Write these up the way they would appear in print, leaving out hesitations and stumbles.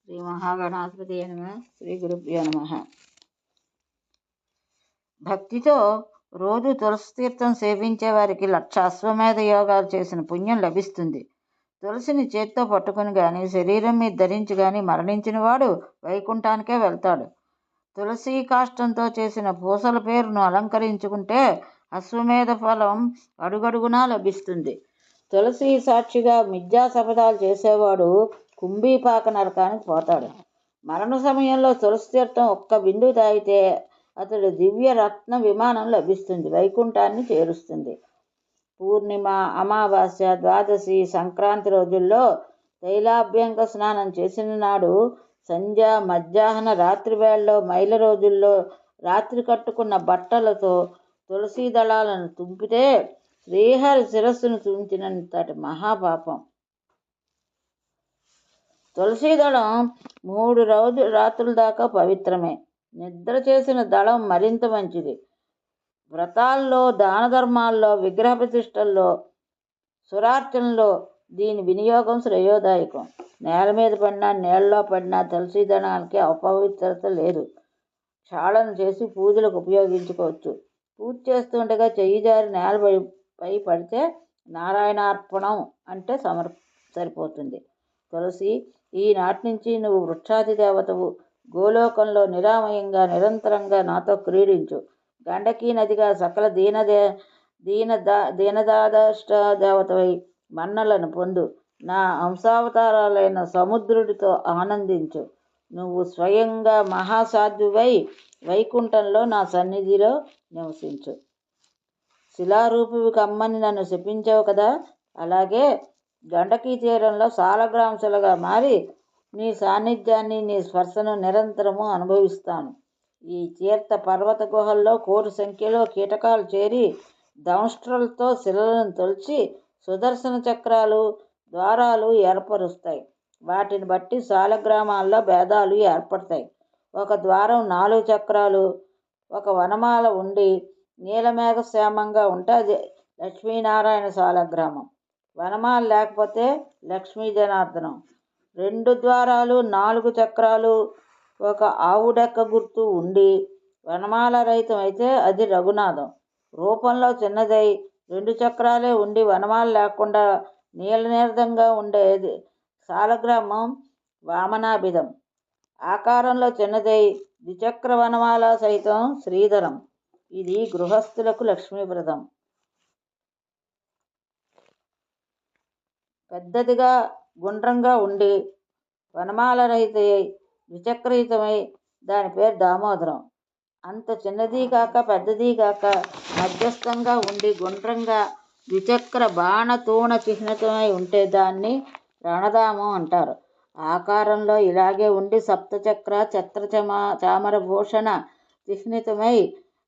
శ్రీ మహాగణాధిపతి నమః. శ్రీ గురుభ్యో నమః. భక్తితో రోజు తులసి తీర్థం సేవించే వారికి 1,00,000 అశ్వమేధ యోగాలు చేసిన పుణ్యం లభిస్తుంది. తులసిని చేత్తో పట్టుకుని కానీ శరీరం మీద ధరించి కానీ మరణించిన వాడు వైకుంఠానికే వెళ్తాడు. తులసి కాష్టంతో చేసిన పూసల పేరును అలంకరించుకుంటే అశ్వమేధ ఫలం అడుగడుగునా లభిస్తుంది. తులసి సాక్షిగా మిథ్యా శపథాలు చేసేవాడు కుంభీపాక నరకానికి పోతాడు. మరణ సమయంలో తులసి తీర్థం ఒక్క బిందు తాగితే అతడు దివ్య రత్న విమానం లభిస్తుంది, వైకుంఠాన్ని చేరుస్తుంది. పూర్ణిమ, అమావాస్య, ద్వాదశి, సంక్రాంతి రోజుల్లో తైలాభ్యంగ స్నానం చేసిన నాడు సంధ్య, మధ్యాహ్న, రాత్రి వేళల్లో, మైల రోజుల్లో రాత్రి కట్టుకున్న బట్టలతో తులసీ దళాలను తుంపితే శ్రీహరి శిరస్సును తుంచినంతటి మహాపాపం. తులసీ దళం 3 రాత్రుల దాకా పవిత్రమే. నిద్ర చేసిన దళం మరింత మంచిది. వ్రతాల్లో, దాన ధర్మాల్లో, విగ్రహ ప్రతిష్టల్లో, సురార్చనలో దీని వినియోగం శ్రేయోదాయకం. నేల మీద పడినా, నీళ్ళలో పడినా తులసీ దళానికి అపవిత్రత లేదు. క్షాళన చేసి పూజలకు ఉపయోగించుకోవచ్చు. పూజ చేస్తుండగా చెయ్యి జారి నేలపై పడితే నారాయణార్పణం అంటే సరిపోతుంది. తులసి, ఈనాటి నుంచి నువ్వు వృక్షాది దేవతవు. గోలోకంలో నిరామయంగా నిరంతరంగా నాతో క్రీడించు. గండకీ నదిగా సకల దీనదాదష్ట దేవతవై మన్నలను పొందు. నా అంశావతారాలైన సముద్రుడితో ఆనందించు. నువ్వు స్వయంగా మహాసాధ్యువై వైకుంఠంలో నా సన్నిధిలో నివసించు. శిలారూపివి కమ్మని నన్ను శపించావు కదా, అలాగే గండకీ తీరంలో సాలగ్రాంశలుగా మారి నీ సాన్నిధ్యాన్ని, నీ స్పర్శను నిరంతరము అనుభవిస్తాను. ఈ తీర్థ పర్వత గుహల్లో కోటి సంఖ్యలో కీటకాలు చేరి దంష్ట్రలతో శిలలను తొలిచి సుదర్శన చక్రాలు, ద్వారాలు ఏర్పరుస్తాయి. వాటిని బట్టి సాలగ్రామాల్లో భేదాలు ఏర్పడతాయి. ఒక ద్వారం 4 చక్రాలు, ఒక వనమాల ఉండి నీలమేఘ శ్యామంగా ఉంటే అది లక్ష్మీనారాయణ సాలగ్రామం. వనమాల లేకపోతే లక్ష్మీ జనార్దనం. 2 ద్వారాలు, 4 చక్రాలు, ఒక ఆవుడెక్క గుర్తు ఉండి వనమాల రహితం అయితే అది రఘునాథం. రూపంలో చిన్నదై 2 చక్రాలే ఉండి వనమాల లేకుండా నీలనీరదంగా ఉండేది సాలగ్రామం వామనాభిధం. ఆకారంలో చిన్నదై ద్విచక్ర వనమాల సైతం శ్రీధరం. ఇది గృహస్థులకు లక్ష్మీప్రదం. పెద్దదిగా గుండ్రంగా ఉండి వనమాల రహితమై ద్విచక్రయుతమై దాని పేరు దామోదరం. అంత చిన్నది కాక పెద్దది కాక మధ్యస్థంగా ఉండి గుండ్రంగా ద్విచక్ర బాణతూణ చిహ్నితమై ఉంటే దాన్ని రణధామం అంటారు. ఆకారంలో ఇలాగే ఉండి సప్తచక్ర ఛత్ర చామర భూషణ చిహ్నితమై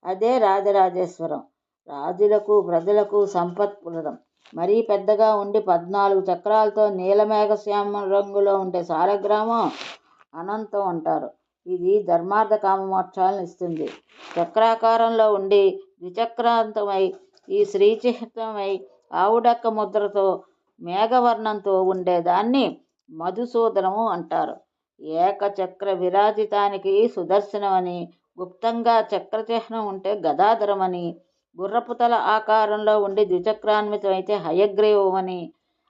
అదే రాజరాజేశ్వరం. రాజులకు ప్రజలకు సంపత్ప్రదం. మరీ పెద్దగా ఉండి 14 చక్రాలతో నీలమేఘ శ్యామ రంగులో ఉండే సాలగ్రామం అనంతం అంటారు. ఇది ధర్మార్థ కామమోక్షాలను ఇస్తుంది. చక్రాకారంలో ఉండి ద్విచక్రాంతమై ఈ శ్రీచిహ్నమై ఆవుడెక్క ముద్రతో మేఘవర్ణంతో ఉండేదాన్ని మధుసూదనము అంటారు. ఏకచక్ర విరాజితానికి సుదర్శనమని, గుప్తంగా చక్రచిహ్నం ఉంటే గదాధరమని, గుర్రపుతల ఆకారంలో ఉండి ద్విచక్రాన్వితమైతే హయగ్రీవమని,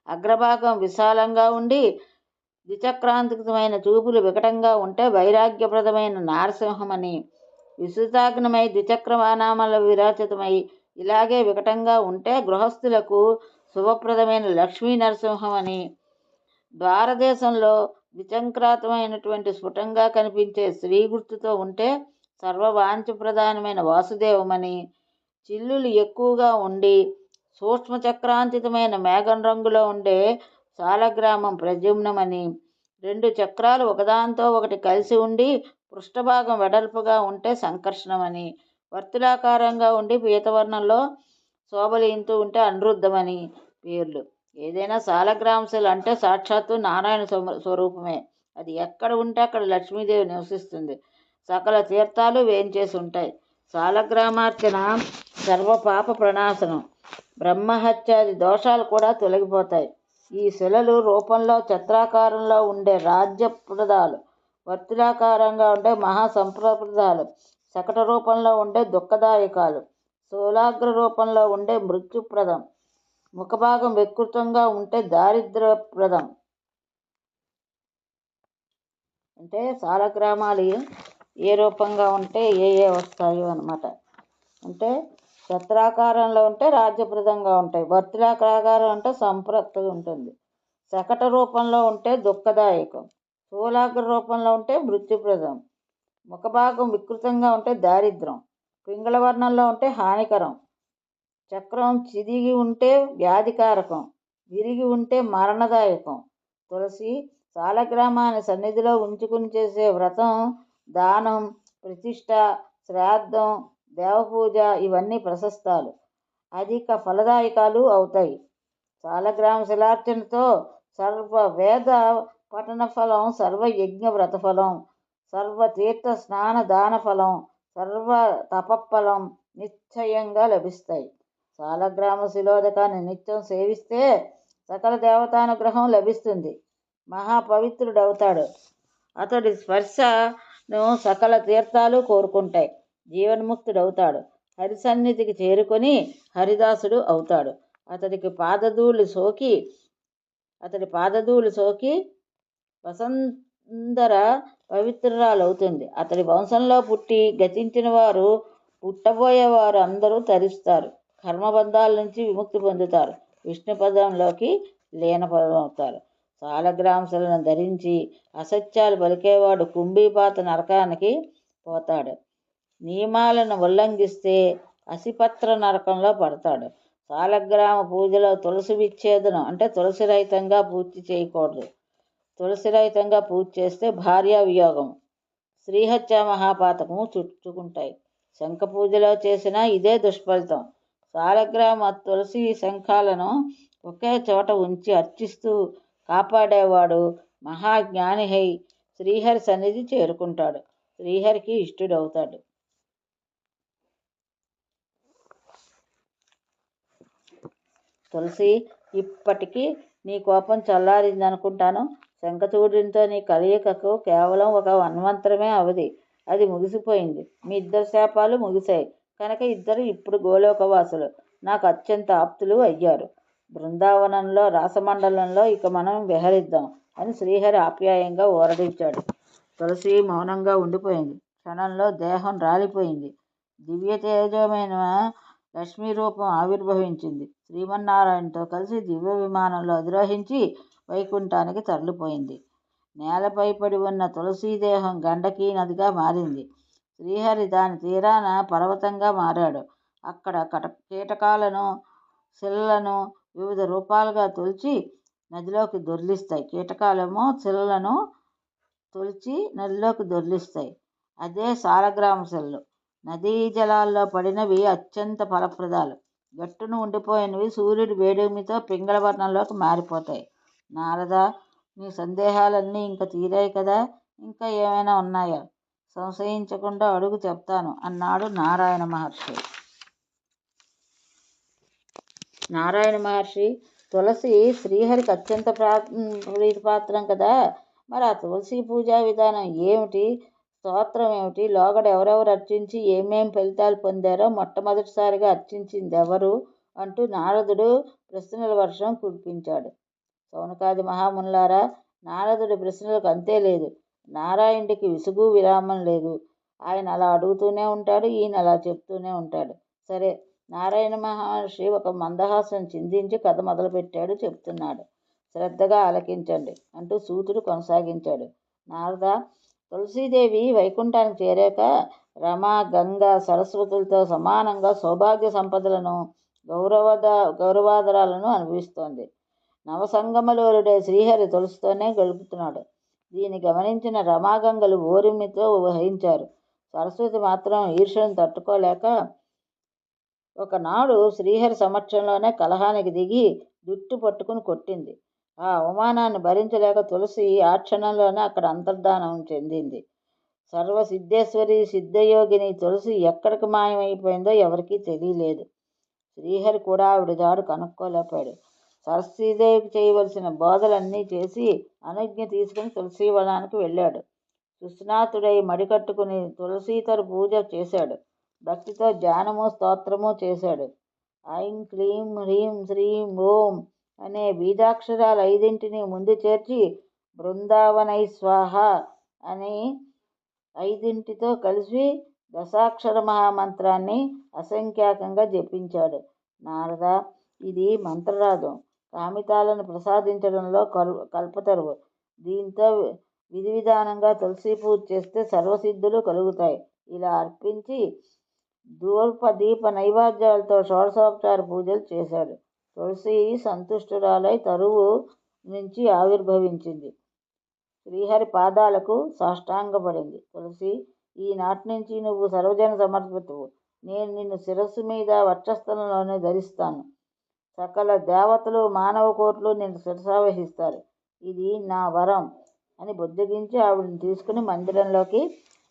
అగ్రభాగం విశాలంగా ఉండి ద్విచక్రాంతికమైన చూపులు వికటంగా ఉంటే వైరాగ్యప్రదమైన నారసింహమని, విస్తృతాగ్నమై ద్విచక్రవానామల విరాచితమై ఇలాగే వికటంగా ఉంటే గృహస్థులకు శుభప్రదమైన లక్ష్మీ నరసింహమని, ద్వారదేశంలో ద్విచక్రాంతమైనటువంటి స్ఫుటంగా కనిపించే శ్రీ గుర్తుతో ఉంటే సర్వవాంఛప్రదానమైన వాసుదేవమని, చిల్లులు ఎక్కువగా ఉండి సూక్ష్మచక్రాంతితమైన మేఘం రంగులో ఉండే సాలగ్రామం ప్రద్యుమ్నమని, 2 చక్రాలు ఒకదాంతో ఒకటి కలిసి ఉండి పృష్ఠభాగం వెడల్పుగా ఉంటే సంకర్షణమని, వర్తులాకారంగా ఉండి పీతవర్ణంలో శోభలింతూ ఉంటే అనిరుద్ధమని పేర్లు. ఏదైనా సాలగ్రాంశలు అంటే సాక్షాత్తు నారాయణ స్వరూపమే. అది ఎక్కడ ఉంటే అక్కడ లక్ష్మీదేవి నివసిస్తుంది. సకల తీర్థాలు వేంచేసి ఉంటాయి. సాలగ్రామార్చన సర్వపాప ప్రణాశనం. బ్రహ్మహత్యాది దోషాలు కూడా తొలగిపోతాయి. ఈ శిలలు రూపంలో చత్రాకారంలో ఉండే రాజ్యప్రదాలు, వర్తులాకారంగా ఉండే మహాసంప్రదాలు, శకట రూపంలో ఉండే దుఃఖదాయకాలు, స్థూలాగ్ర రూపంలో ఉండే మృత్యుప్రదం, ముఖభాగం వికృతంగా ఉంటే దారిద్ర్యప్రదం. అంటే సాలగ్రామాలు ఏ రూపంగా ఉంటే ఏ వస్తాయో అన్నమాట. అంటే చత్రాకారంలో ఉంటే రాజ్యప్రదంగా ఉంటాయి, వర్తులాకారం అంటే సంపృప్తి ఉంటుంది, శకట రూపంలో ఉంటే దుఃఖదాయకం, స్థూలాగ్ర రూపంలో ఉంటే మృత్యుప్రదం, ముఖభాగం వికృతంగా ఉంటే దారిద్రం, పింగళ వర్ణంలో ఉంటే హానికరం, చక్రం చిదిగి ఉంటే వ్యాధికారకం, విరిగి ఉంటే మరణదాయకం. తులసి సాలగ్రామాన్ని సన్నిధిలో ఉంచుకుని చేసే వ్రతం, దానం, ప్రతిష్ట, శ్రాద్ధం, దేవపూజ ఇవన్నీ ప్రశస్తాలు, అధిక ఫలదాయకాలు అవుతాయి. సాలగ్రామ శిలార్చనతో సర్వ వేద పఠన ఫలం, సర్వయజ్ఞ వ్రత ఫలం, సర్వతీర్థ స్నాన దాన ఫలం, సర్వ తపఫలం నిశ్చయంగా లభిస్తాయి. సాలగ్రామ శిలోదకాన్ని నిత్యం సేవిస్తే సకల దేవతానుగ్రహం లభిస్తుంది, మహాపవిత్రుడవుతాడు. అతడి స్పర్శను సకల తీర్థాలు కోరుకుంటాయి, జీవన్ముక్తుడవుతాడు, హరిసన్నిధికి చేరుకొని హరిదాసుడు అవుతాడు. అతడి పాదధూళి సోకి వసంధర పవిత్రురాలవుతుంది. అతడి వంశంలో పుట్టి గతించిన వారు, పుట్టబోయేవారు అందరూ తరిస్తారు, కర్మబంధాల నుంచి విముక్తి పొందుతారు, విష్ణుపదంలోకి లీనమవుతారు. సాలగ్రామశిలను ధరించి అసత్యాలు పలికేవాడు కుంభీపాత నరకానికి పోతాడు, నియమాలను ఉల్లంఘిస్తే అసిపత్ర నరకంలో పడతాడు. సాలగ్రామ పూజలో తులసి విచ్ఛేదనం అంటే తులసి రహితంగా పూర్తి చేయకూడదు. తులసి రహితంగా పూజ చేస్తే భార్యా వియోగం, శ్రీహత్య మహాపాతకము చుట్టుకుంటాయి. శంఖ పూజలో చేసిన ఇదే దుష్ఫలితం. సాలగ్రామ తులసి శంఖాలను ఒకే చోట ఉంచి అర్చిస్తూ కాపాడేవాడు మహాజ్ఞానిహై శ్రీహరి సన్నిధి చేరుకుంటాడు, శ్రీహరికి ఇష్టుడవుతాడు. తులసి, ఇప్పటికీ నీ కోపం చల్లారిందనుకుంటాను. శంఖచూడునితో నీ కలయికకు కేవలం ఒక మన్వంతరమే అవధి, అది ముగిసిపోయింది. మీ ఇద్దరి శాపాలు ముగిశాయి కనుక ఇద్దరు ఇప్పుడు గోలోకవాసులు, నాకు అత్యంత ఆప్తులు అయ్యారు. బృందావనంలో రాసమండలంలో ఇక మనం విహరిద్దాం అని శ్రీహరి ఆప్యాయంగా ఊరడించాడు. తులసి మౌనంగా ఉండిపోయింది. క్షణంలో దేహం రాలిపోయింది. దివ్య తేజమైన లక్ష్మీ రూపం ఆవిర్భవించింది. శ్రీమన్నారాయణతో కలిసి దివ్య విమానంలో అధిరోహించి వైకుంఠానికి తరలిపోయింది. నేలపై పడి ఉన్న తులసీదేహం గండకీ నదిగా మారింది. శ్రీహరి దాని తీరాన పర్వతంగా మారాడు. అక్కడ కీటకాలను, శిలలను వివిధ రూపాలుగా తొలిచి నదిలోకి దొర్లిస్తాయి. కీటకాలేమో శిలలను తొలిచి నదిలోకి దొర్లిస్తాయి. అదే సాలగ్రామ శిలలు. నదీ జలాల్లో పడినవి అత్యంత ఫలప్రదాలు, గట్టున ఉండిపోయినవి సూర్యుడి వేడిమితో పింగళ వర్ణంలోకి మారిపోతాయి. నారద, నీ సందేహాలన్నీ ఇంక తీరాయి కదా, ఇంకా ఏమైనా ఉన్నాయా? సంశయించకుండా అడుగు, చెప్తాను అన్నాడు నారాయణ మహర్షి. నారాయణ మహర్షి, తులసి శ్రీహరికి అత్యంత ప్రీతిపాత్రం కదా, మరి ఆ తులసి పూజా విధానం ఏమిటి, స్తోత్రం ఏమిటి, లోగడ ఎవరెవరు అర్చించి ఏమేం ఫలితాలు పొందారో, మొట్టమొదటిసారిగా అర్చించింది ఎవరు అంటూ నారదుడు ప్రశ్నల వర్షం కురిపించాడు. సౌనకాది మహామునులారా, నారదుడి ప్రశ్నలకు అంతే లేదు. నారాయణుడికి విసుగు విరామం లేదు. ఆయన అలా అడుగుతూనే ఉంటాడు, ఈయన అలా చెప్తూనే ఉంటాడు. సరే, నారాయణ మహర్షి ఒక మందహాసం చిందించి కథ మొదలుపెట్టాడు. చెప్తున్నాడు, శ్రద్ధగా ఆలకించండి అంటూ సూతుడు కొనసాగించాడు. నారద, తులసీదేవి వైకుంఠానికి చేరాక రమ, గంగ, సరస్వతులతో సమానంగా సౌభాగ్య సంపదలను, గౌరవాదరాలను అనుభవిస్తోంది. నవసంగమలోలుడే శ్రీహరి తులసితోనే గడుపుతున్నాడు. దీన్ని గమనించిన రమాగంగలు ఓరిమితో వహించారు. సరస్వతి మాత్రం ఈర్ష్యను తట్టుకోలేక ఒకనాడు శ్రీహరి సమక్షంలోనే కలహానికి దిగి జుట్టు పట్టుకుని కొట్టింది. ఆ అవమానాన్ని భరించలేక తులసి ఆ క్షణంలోనే అక్కడ అంతర్ధానం చెందింది. సర్వసిద్ధేశ్వరి సిద్ధయోగిని తులసి ఎక్కడికి మాయమైపోయిందో ఎవరికీ తెలియలేదు. శ్రీహరి కూడా ఆవిడ జాడు కనుక్కోలేకపోయాడు. సరస్వతీదేవికి చేయవలసిన బోధలన్నీ చేసి అనుజ్ఞ తీసుకుని తులసీవనానికి వెళ్ళాడు. సుస్నాతుడై మడికట్టుకుని తులసీతరు పూజ చేశాడు. భక్తితో ధ్యానము స్తోత్రము చేశాడు. ఐం క్లీం హ్రీం శ్రీం ఓం అనే బీజాక్షరాలు 5 ముందు చేర్చి బృందావనై స్వాహ అని 5తో కలిసి దశాక్షర మహామంత్రాన్ని అసంఖ్యాకంగా జపించాడు. నారద, ఇది మంత్రరాజం. కామితాలను ప్రసాదించడంలో కల్పతరువు. దీంతో విధి విధానంగా తులసి పూజ చేస్తే సర్వసిద్ధులు కలుగుతాయి. ఇలా అర్పించి ధూప దీప నైవేద్యాలతో షోడశోపచార పూజలు చేశాడు. తులసి సంతుష్టురాలై తరువు నుంచి ఆవిర్భవించింది. శ్రీహరి పాదాలకు సాష్టాంగపడింది. తులసి, ఈనాటి నుంచి నువ్వు సర్వజన సమర్పితువు. నేను నిన్ను శిరస్సు మీద వక్షస్థలంలోనే ధరిస్తాను. సకల దేవతలు మానవ కోట్లు నిన్ను శిరసావహిస్తారు. ఇది నా వరం అని బుద్ధగించి ఆవిడని తీసుకుని మందిరంలోకి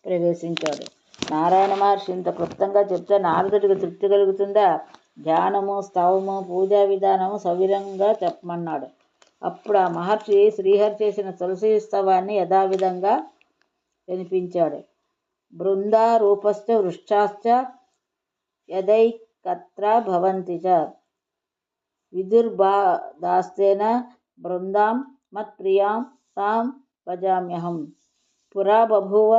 ప్రవేశించాడు. నారాయణ మహర్షి ఇంత క్లుప్తంగా చెప్తే నారదుడికి తృప్తి కలుగుతుందా? ధ్యానము, స్తవము, పూజా విధానము సవిరంగా చెప్పమన్నాడు. అప్పుడు ఆ మహర్షి శ్రీహరి చేసిన తులసి స్తవాన్ని యథావిధంగా వినిపించాడు. బృందా రూపశ్చ వృక్షాశ్చ యదైకత్ర భవంతి చ విదుర్బాదాస్తేన బృందాం మత్ప్రియాం తాం భజామ్యహం. పురా బభూవ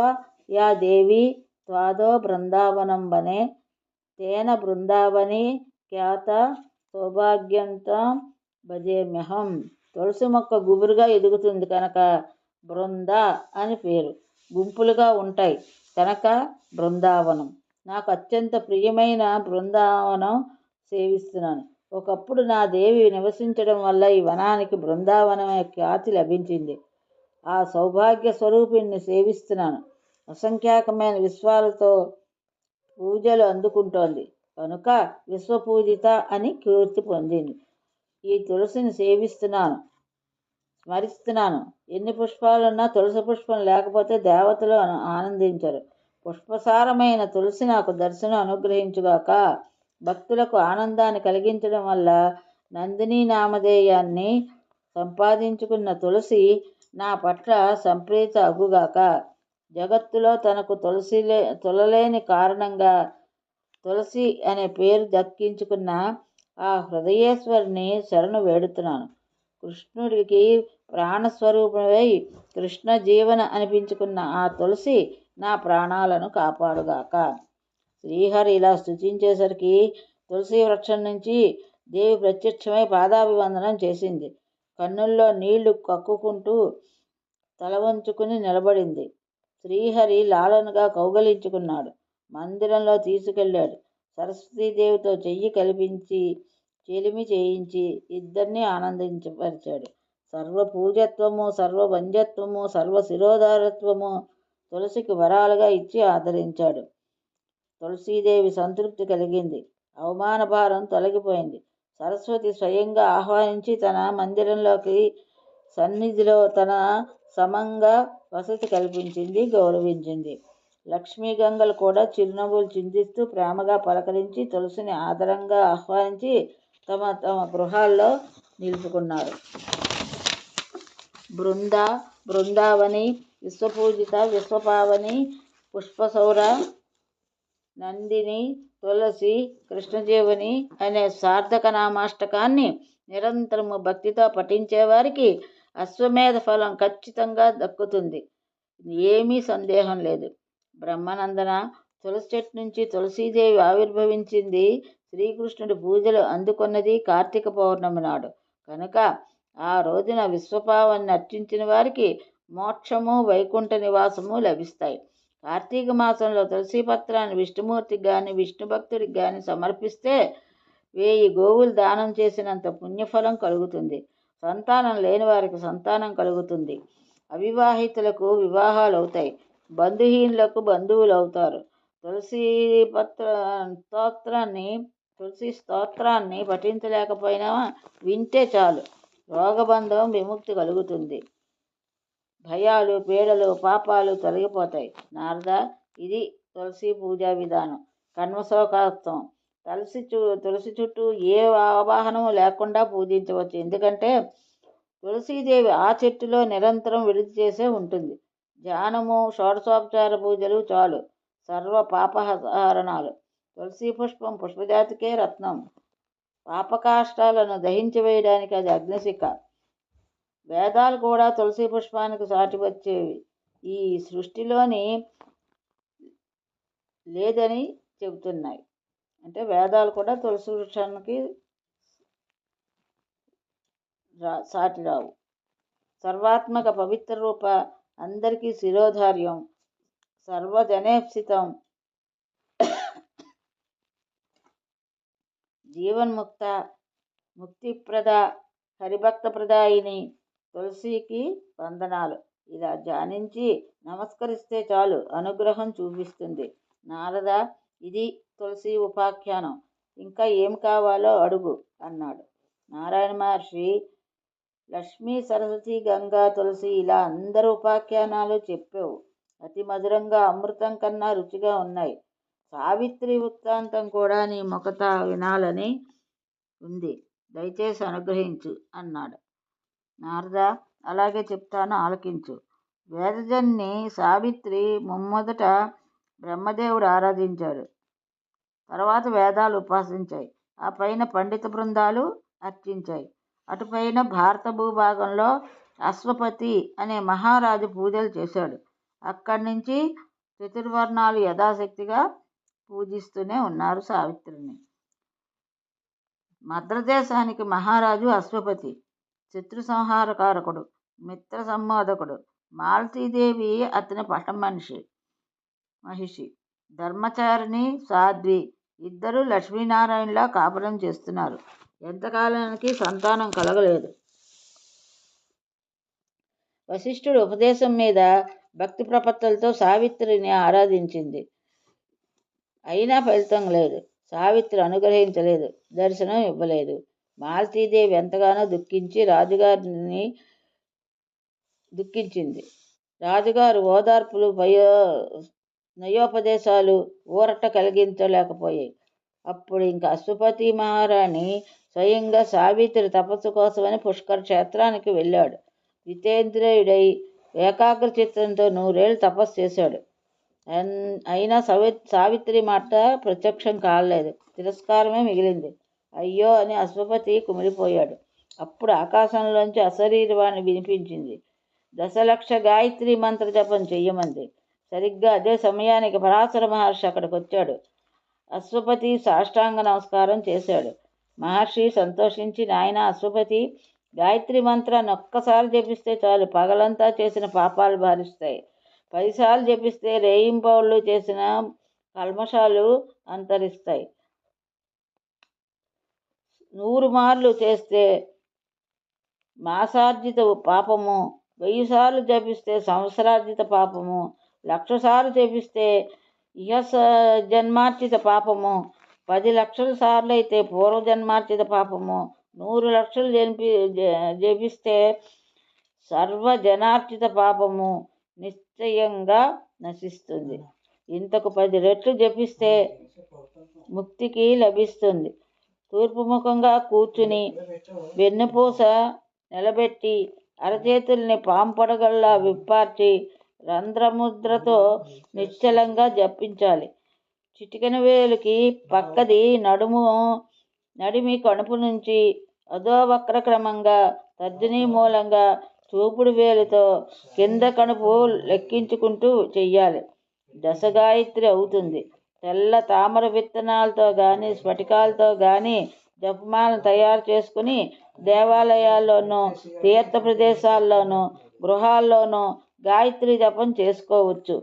యా దేవి త్వాదో బృందావనం వనే తేన బృందావని ఖ్యాత సౌభాగ్యంతాం భజేమ్యహం. తులసి మొక్క గుబురుగా ఎదుగుతుంది కనుక బృంద అని పేరు. గుంపులుగా ఉంటాయి కనుక బృందావనం. నాకు అత్యంత ప్రియమైన బృందావనం సేవిస్తున్నాను. ఒకప్పుడు నా దేవి నివసించడం వల్ల ఈ వనానికి బృందావనమే ఖ్యాతి లభించింది. ఆ సౌభాగ్య స్వరూపిణ్ణి సేవిస్తున్నాను. అసంఖ్యాకమైన విశ్వాలతో పూజలు అందుకుంటోంది కనుక విశ్వపూజిత అని కీర్తి పొందింది. ఈ తులసిని సేవిస్తున్నాను, స్మరిస్తున్నాను. ఎన్ని పుష్పాలున్నా తులసి పుష్పం లేకపోతే దేవతలు ఆనందించరు. పుష్పసారమైన తులసి నాకు దర్శనం అనుగ్రహించుగాక. భక్తులకు ఆనందాన్ని కలిగించడం వల్ల నందిని నామధేయాన్ని సంపాదించుకున్న తులసి నా పట్ల సంప్రీత అగుగాక. జగత్తులో తనకు తులలేని కారణంగా తులసి అనే పేరు దక్కించుకున్న ఆ హృదయేశ్వరిని శరణు వేడుతున్నాను. కృష్ణుడికి ప్రాణస్వరూపమై కృష్ణ జీవన అనిపించుకున్న ఆ తులసి నా ప్రాణాలను కాపాడుగాక. శ్రీహరి ఇలా స్తుతించేసరికి తులసి వృక్షం నుంచి దేవి ప్రత్యక్షమై పాదాభివందనం చేసింది. కన్నుల్లో నీళ్లు కక్కుకుంటూ తల వంచుకుని నిలబడింది. శ్రీహరి లాలనగా కౌగలించుకున్నాడు. మందిరంలో తీసుకెళ్ళాడు. సరస్వతీదేవితో చెయ్యి కలిపించి చెలిమి చేయించి ఇద్దరినీ ఆనందించపరిచాడు. సర్వపూజత్వము, సర్వవంద్యత్వము, సర్వశిరోధారత్వము తులసికి వరాలుగా ఇచ్చి ఆదరించాడు. తులసీదేవి సంతృప్తి కలిగింది. అవమాన భారం తొలగిపోయింది. సరస్వతి స్వయంగా ఆహ్వానించి తన మందిరంలోకి సన్నిధిలో తన సమంగా వసతి కల్పించింది, గౌరవించింది. లక్ష్మీ గంగలు కూడా చిరునవ్వులు చిందిస్తూ ప్రేమగా పలకరించి తులసిని ఆదరంగా ఆహ్వానించి తమ తమ గృహాల్లో నిలుపుకున్నారు. బృందావని, విశ్వపూజిత, విశ్వపావని, పుష్పసౌర, నందిని, తులసి, కృష్ణజీవని అనే సార్థక నామాష్టకాన్ని నిరంతరము భక్తితో పఠించేవారికి అశ్వమేధ ఫలం ఖచ్చితంగా దక్కుతుంది. ఏమీ సందేహం లేదు. బ్రహ్మనందన, తులసి చెట్టు నుంచి తులసీదేవి ఆవిర్భవించింది. శ్రీకృష్ణుడి పూజలు అందుకున్నది కార్తీక పౌర్ణమి నాడు కనుక ఆ రోజున విశ్వపావని అర్చించిన వారికి మోక్షము, వైకుంఠ నివాసము లభిస్తాయి. కార్తీక మాసంలో తులసి పత్రాన్ని విష్ణుమూర్తికి కానీ విష్ణు భక్తుడికి కానీ సమర్పిస్తే 1000 గోవులు దానం చేసినంత పుణ్యఫలం కలుగుతుంది. సంతానం లేని వారికి సంతానం కలుగుతుంది. అవివాహితులకు వివాహాలు అవుతాయి. బంధుహీనులకు బంధువులు అవుతారు. తులసి స్తోత్రాన్ని పఠించలేకపోయినా వింటే చాలు రోగబంధం విముక్తి కలుగుతుంది. భయాలు, పీడలు, పాపాలు తొలగిపోతాయి. నారద, ఇది తులసి పూజా విధానం. కన్వశోకాస్తం తులసి చుట్టూ ఏ ఆవాహనము లేకుండా పూజించవచ్చు. ఎందుకంటే తులసీదేవి ఆ చెట్టులో నిరంతరం విడిది చేసే ఉంటుంది. ధ్యానము, షోడశోపచార పూజలు చాలు సర్వ పాపహరణాలు. తులసీ పుష్పం పుష్పజాతికే రత్నం. పాపకాష్టాలను దహించి వేయడానికి అది అగ్నిశిఖ. వేదాలు కూడా తులసి పుష్పానికి సాటి వచ్చేవి ఈ సృష్టిలోని లేదని చెబుతున్నాయి. అంటే వేదాలు కూడా తులసి వృక్షానికి సాటి రావు. సర్వాత్మక పవిత్ర రూప, అందరికీ శిరోధార్యం, సర్వజనేప్సితం, జీవన్ముక్త, ముక్తిప్రద, హరిభక్త ప్రదాయిని తులసికి వందనాలు. ఇలా ధ్యానించి నమస్కరిస్తే చాలు అనుగ్రహం చూపిస్తుంది. నారద, ఇది తులసి ఉపాఖ్యానం. ఇంకా ఏం కావాలో అడుగు అన్నాడు. నారాయణ మహర్షి లక్ష్మీ, సరస్వతి, గంగా, తులసి ఇలా అందరు ఉపాఖ్యానాలు చెప్పావు. అతి మధురంగా అమృతం కన్నా రుచిగా ఉన్నాయి. సావిత్రి వృత్తాంతం కూడా నీ ముఖత వినాలని ఉంది. దయచేసి అనుగ్రహించు అన్నాడు. నారద, అలాగే చెప్తాను, ఆలకించు. వేదజన్ని సావిత్రి మొమ్మొదట బ్రహ్మదేవుడు ఆరాధించాడు. తర్వాత వేదాలు ఉపాసించాయి. ఆ పైన పండిత బృందాలు అర్చించాయి. అటుపైన భారత భూభాగంలో అశ్వపతి అనే మహారాజు పూజలు చేశాడు. అక్కడి నుంచి చతుర్వర్ణాలు యథాశక్తిగా పూజిస్తూనే ఉన్నారు సావిత్రిని. మద్రదేశానికి మహారాజు అశ్వపతి. శత్రు సంహారకారకుడు, మిత్ర సంమోదకుడు. మాలతీదేవి అతని మహిషి. ధర్మచారిణి, సాధ్వి ఇద్దరు లక్ష్మీనారాయణలా కాపురం చేస్తున్నారు. ఎంతకాలానికి సంతానం కలగలేదు. వశిష్ఠుడు ఉపదేశం మీద భక్తి ప్రపత్తులతో సావిత్రిని ఆరాధించింది. అయినా ఫలితం లేదు. సావిత్రి అనుగ్రహించలేదు, దర్శనం ఇవ్వలేదు. మాలతీదేవి ఎంతగానో దుఃఖించింది. రాజుగారు ఓదార్పులు, నయోపదేశాలు ఊరట కలిగించలేకపోయాయి. అప్పుడు ఇంకా అశ్వపతి మహారాణి స్వయంగా సావిత్రి తపస్సు కోసమని పుష్కర క్షేత్రానికి వెళ్ళాడు. జితేంద్రియుడై ఏకాగ్ర చిత్తంతో 100 ఏళ్ళు తపస్సు చేశాడు. అయినా సావిత్రి మాట ప్రత్యక్షం కాలేదు. తిరస్కారమే మిగిలింది. అయ్యో అని అశ్వపతి కుమిలిపోయాడు. అప్పుడు ఆకాశంలోంచి అశరీరవాణి వినిపించింది. 10,00,000 గాయత్రి మంత్ర జపం చెయ్యమంది. సరిగ్గా అదే సమయానికి పరాశర మహర్షి అక్కడికి వచ్చాడు. అశ్వపతి సాష్టాంగ నమస్కారం చేశాడు. మహర్షి సంతోషించి, నాయన అశ్వపతి, గాయత్రి మంత్రాన్ని ఒక్కసారి జపిస్తే చాలు పగలంతా చేసిన పాపాలు భారిస్తాయి. 10 సార్లు జపిస్తే రేయింబవళ్ళు చేసిన కల్మషాలు అంతరిస్తాయి. 100 మార్లు చేస్తే మాసార్జిత పాపము, 1000 సార్లు జపిస్తే సంవత్సరార్జిత పాపము, 1,00,000 సార్లు జపిస్తే జన్మార్జిత పాపము, 10,00,000 సార్లు అయితే పూర్వజన్మార్జిత పాపము, 100 లక్షలు జపిస్తే సర్వజనార్జిత పాపము నిశ్చయంగా నశిస్తుంది. ఇంతకు 10 రెట్లు జపిస్తే ముక్తికి లభిస్తుంది. తూర్పుముఖంగా కూర్చుని వెన్నుపూస నిలబెట్టి అరచేతుల్ని పాంపొడగల్లా విప్పార్చి రంధ్రముద్రతో నిశ్చలంగా జపించాలి. చిటికెన వేలుకి పక్కది నడిమి కణుపు నుంచి అధోవక్రక్రమంగా తర్జనీ మూలంగా చూపుడు వేలుతో కింద కణుపు లెక్కించుకుంటూ చెయ్యాలి. 10 గాయత్రి అవుతుంది. తెల్ల తామర విత్తనాలతో కానీ స్ఫటికాలతో కానీ జపమాలను తయారు చేసుకుని దేవాలయాల్లోనూ తీర్థ ప్రదేశాల్లోనూ గృహాల్లోనూ గాయత్రి జపం చేసుకోవచ్చు.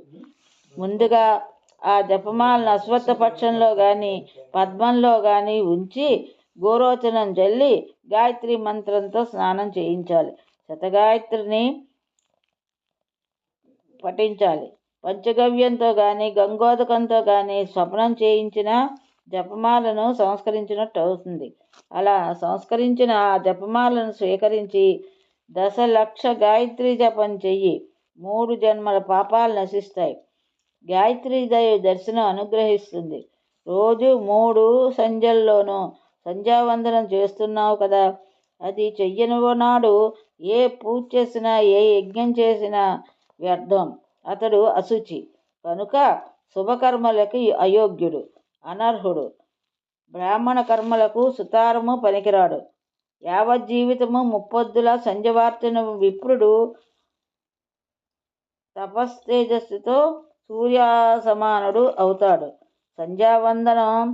ముందుగా ఆ జపమాలను అశ్వత్థ పక్షంలో కానీ పద్మంలో కానీ ఉంచి గోరోచనం జల్లి గాయత్రి మంత్రంతో స్నానం చేయించాలి. శతగాయత్రిని పఠించాలి. పంచగవ్యంతో కానీ గంగోదకంతో కానీ స్వప్నం చేయించిన జపమాలను సంస్కరించినట్టు అవుతుంది. అలా సంస్కరించిన ఆ జపమాలను స్వీకరించి 10,00,000 గాయత్రి జపం చెయ్యి. 3 జన్మల పాపాలు నశిస్తాయి. గాయత్రీదేవి దర్శనం అనుగ్రహిస్తుంది. రోజు 3 సంధ్యల్లోనూ సంధ్యావందనం చేస్తున్నావు కదా, అది చెయ్యని నాడు ఏ పూజ చేసినా ఏ యజ్ఞం చేసినా వ్యర్థం. అతడు అశుచి కనుక శుభకర్మలకి అయోగ్యుడు, అనర్హుడు. బ్రాహ్మణ కర్మలకు సుతారము పనికిరాడు. యావజ్జీవితము ముప్పొద్దుల సంధ్యవార్చిన విప్రుడు తపస్తేజస్సుతో సూర్యసమానుడు అవుతాడు. సంధ్యావందనం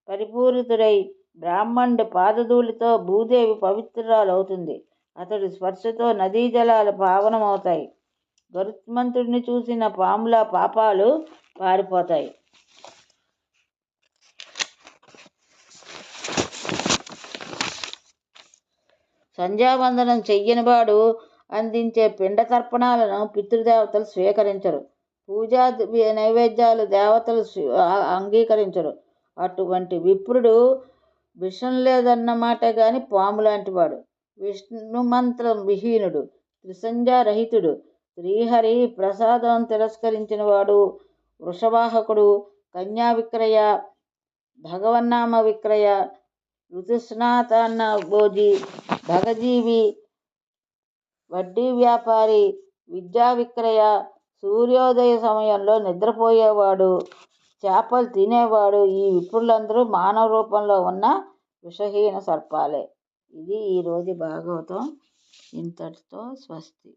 పరిపూరితుడై బ్రాహ్మణుడి పాదధూళితో భూదేవి పవిత్రురాలవుతుంది. అతడి స్పర్శతో నదీ జలాలు పావనమవుతాయి. గరుత్మంతుడిని చూసిన పాముల పాపాలు పారిపోతాయి. సంధ్యావందనం చెయ్యనివాడు అందించే పిండ తర్పణాలను పితృదేవతలు స్వీకరించరు. పూజా నైవేద్యాలు దేవతలు అంగీకరించరు. అటువంటి విప్రుడు విషం లేదన్నమాట గాని పాము లాంటివాడు. విష్ణుమంత్రం విహీనుడు, త్రిసంధ్యారహితుడు, శ్రీహరి ప్రసాదం తిరస్కరించిన వాడు, వృషవాహకుడు, కన్యా విక్రయ, భగవన్నామ విక్రయ, ఋతుస్నాతాన్న భోజి, భగజీవి, వడ్డీ వ్యాపారి, విద్యా విక్రయ, సూర్యోదయ సమయంలో నిద్రపోయేవాడు, చేపలు తినేవాడు, ఈ విప్రులందరూ మానవ రూపంలో ఉన్న విషహీన సర్పాలే. ఇది ఈరోజు భాగవతం. ఇంతటితో స్వస్తి.